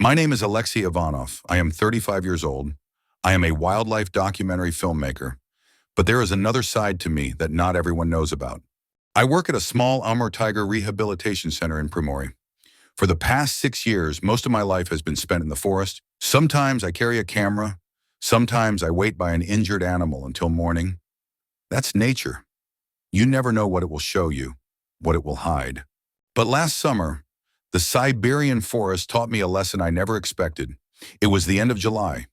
My name is Alexei Ivanov. I am 35 years old. I am a wildlife documentary filmmaker, but there is another side to me that not everyone knows about. I work at a small Amur tiger rehabilitation center in Primorye. For the past 6 years, most of my life has been spent in the forest. Sometimes I carry a camera. Sometimes I wait by an injured animal until morning. That's nature. You never know what it will show you, what it will hide. But last summer, the Siberian forest taught me a lesson I never expected. It was the end of July.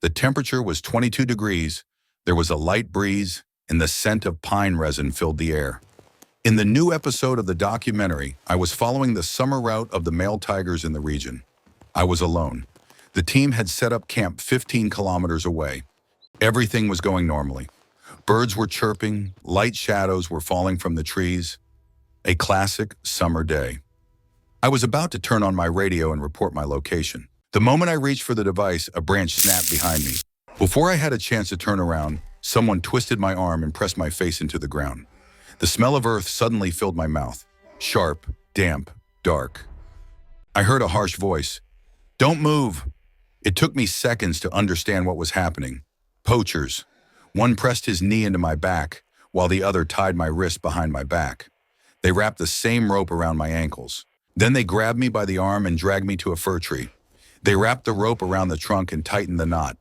The temperature was 22 degrees, there was a light breeze, and the scent of pine resin filled the air. In the new episode of the documentary, I was following the summer route of the male tigers in the region. I was alone. The team had set up camp 15 kilometers away. Everything was going normally. Birds were chirping, light shadows were falling from the trees. A classic summer day. I was about to turn on my radio and report my location. The moment I reached for the device, a branch snapped behind me. Before I had a chance to turn around, someone twisted my arm and pressed my face into the ground. The smell of earth suddenly filled my mouth. Sharp, damp, dark. I heard a harsh voice. "Don't move." It took me seconds to understand what was happening. Poachers. One pressed his knee into my back, while the other tied my wrist behind my back. They wrapped the same rope around my ankles. Then they grabbed me by the arm and dragged me to a fir tree. They wrapped the rope around the trunk and tightened the knot.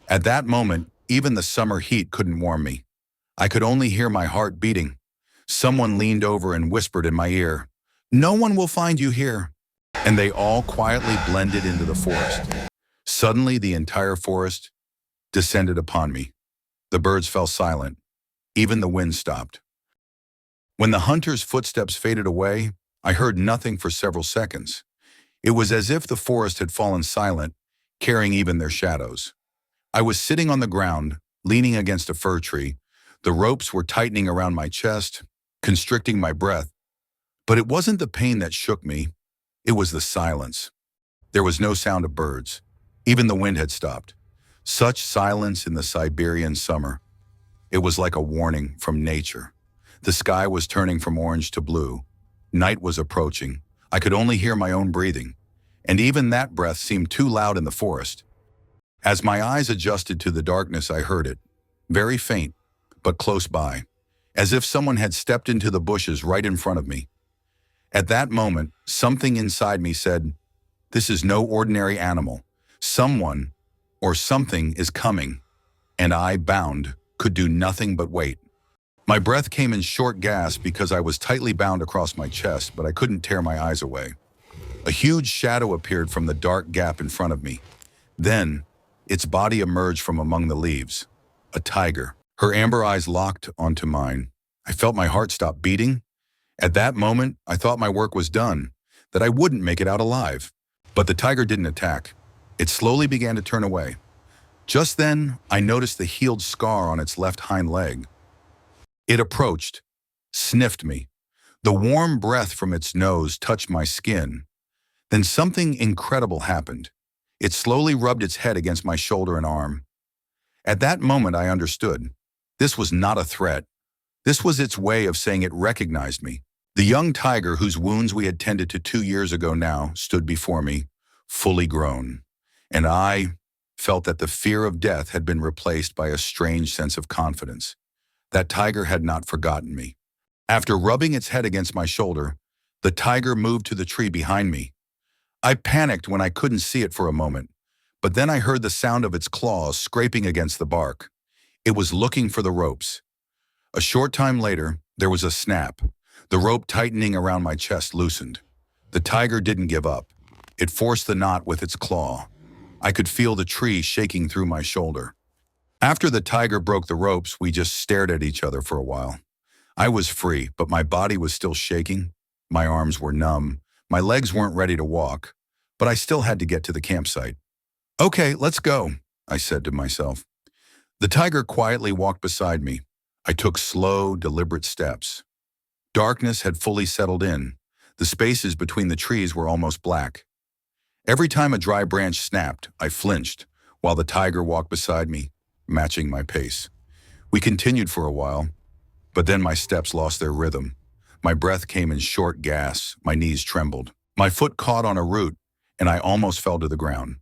At that moment, even the summer heat couldn't warm me. I could only hear my heart beating. Someone leaned over and whispered in my ear, "No one will find you here." And they all quietly blended into the forest. Suddenly, the entire forest descended upon me. The birds fell silent. Even the wind stopped. When the hunter's footsteps faded away, I heard nothing for several seconds. It was as if the forest had fallen silent, carrying even their shadows. I was sitting on the ground, leaning against a fir tree. The ropes were tightening around my chest, constricting my breath. But it wasn't the pain that shook me. It was the silence. There was no sound of birds. Even the wind had stopped. Such silence in the Siberian summer. It was like a warning from nature. The sky was turning from orange to blue. Night was approaching. I could only hear my own breathing, and even that breath seemed too loud in the forest. As my eyes adjusted to the darkness, I heard it, very faint, but close by, as if someone had stepped into the bushes right in front of me. At that moment, something inside me said, "This is no ordinary animal. Someone or something is coming." And I, bound, could do nothing but wait. My breath came in short gasps because I was tightly bound across my chest, but I couldn't tear my eyes away. A huge shadow appeared from the dark gap in front of me. Then, its body emerged from among the leaves. A tiger. Her amber eyes locked onto mine. I felt my heart stop beating. At that moment, I thought my work was done, that I wouldn't make it out alive. But the tiger didn't attack. It slowly began to turn away. Just then, I noticed the healed scar on its left hind leg. It approached, sniffed me. The warm breath from its nose touched my skin. Then something incredible happened. It slowly rubbed its head against my shoulder and arm. At that moment, I understood. This was not a threat. This was its way of saying it recognized me. The young tiger whose wounds we had tended to 2 years ago now stood before me, fully grown. And I felt that the fear of death had been replaced by a strange sense of confidence. That tiger had not forgotten me. After rubbing its head against my shoulder, the tiger moved to the tree behind me. I panicked when I couldn't see it for a moment, but then I heard the sound of its claws scraping against the bark. It was looking for the ropes. A short time later, there was a snap. The rope tightening around my chest loosened. The tiger didn't give up. It forced the knot with its claw. I could feel the tree shaking through my shoulder. After the tiger broke the ropes, we just stared at each other for a while. I was free, but my body was still shaking. My arms were numb. My legs weren't ready to walk, but I still had to get to the campsite. "Okay, let's go," I said to myself. The tiger quietly walked beside me. I took slow, deliberate steps. Darkness had fully settled in. The spaces between the trees were almost black. Every time a dry branch snapped, I flinched, while the tiger walked beside me, matching my pace. We continued for a while, but then my steps lost their rhythm. My breath came in short gasps, my knees trembled. My foot caught on a root, and I almost fell to the ground.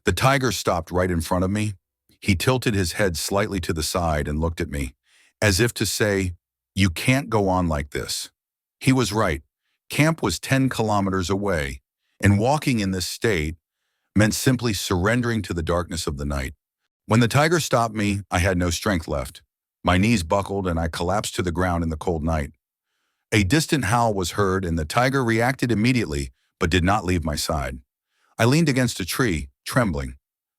The tiger stopped right in front of me. He tilted his head slightly to the side and looked at me, as if to say, "You can't go on like this." He was right. Camp was 10 kilometers away, and walking in this state meant simply surrendering to the darkness of the night. When the tiger stopped me, I had no strength left. My knees buckled and I collapsed to the ground in the cold night. A distant howl was heard and the tiger reacted immediately, but did not leave my side. I leaned against a tree, trembling.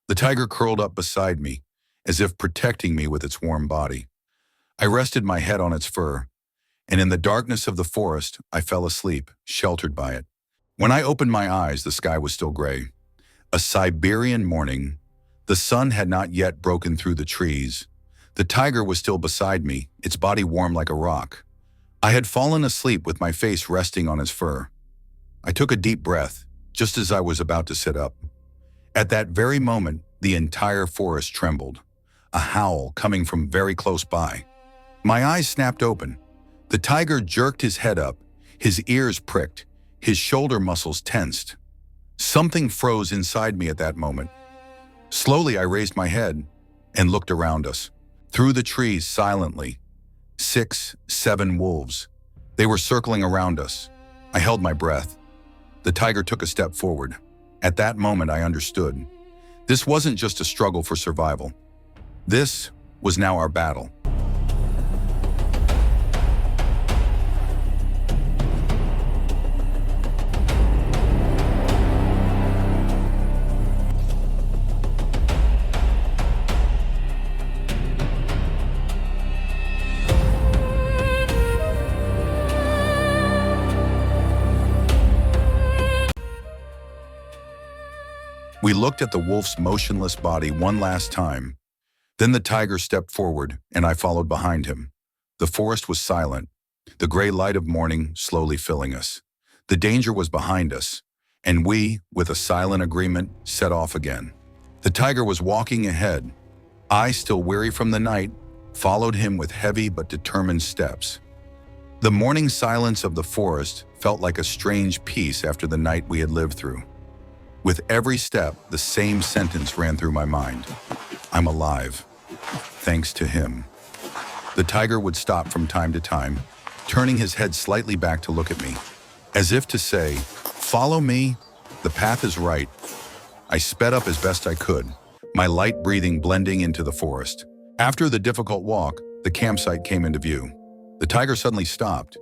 The tiger curled up beside me, as if protecting me with its warm body. I rested my head on its fur, and in the darkness of the forest, I fell asleep, sheltered by it. When I opened my eyes, the sky was still gray. A Siberian morning. The sun had not yet broken through the trees. The tiger was still beside me, its body warm like a rock. I had fallen asleep with my face resting on his fur. I took a deep breath, just as I was about to sit up. At that very moment, the entire forest trembled, a howl coming from very close by. My eyes snapped open. The tiger jerked his head up, his ears pricked, his shoulder muscles tensed. Something froze inside me at that moment. Slowly, I raised my head and looked around us. Through the trees, silently, 6, 7 wolves. They were circling around us. I held my breath. The tiger took a step forward. At that moment, I understood. This wasn't just a struggle for survival. This was now our battle. We looked at the wolf's motionless body one last time. Then the tiger stepped forward, and I followed behind him. The forest was silent, the gray light of morning slowly filling us. The danger was behind us, and we, with a silent agreement, set off again. The tiger was walking ahead. I, still weary from the night, followed him with heavy but determined steps. The morning silence of the forest felt like a strange peace after the night we had lived through. With every step, the same sentence ran through my mind. I'm alive, thanks to him. The tiger would stop from time to time, turning his head slightly back to look at me, as if to say, "Follow me, the path is right." I sped up as best I could, my light breathing blending into the forest. After the difficult walk, the campsite came into view. The tiger suddenly stopped.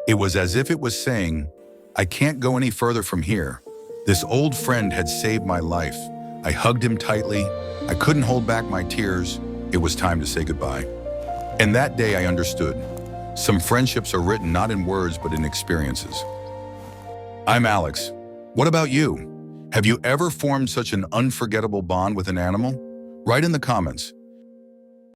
It was as if it was saying, "I can't go any further from here." This old friend had saved my life. I hugged him tightly. I couldn't hold back my tears. It was time to say goodbye. And that day I understood. Some friendships are written not in words but in experiences. I'm Alex. What about you? Have you ever formed such an unforgettable bond with an animal? Write in the comments.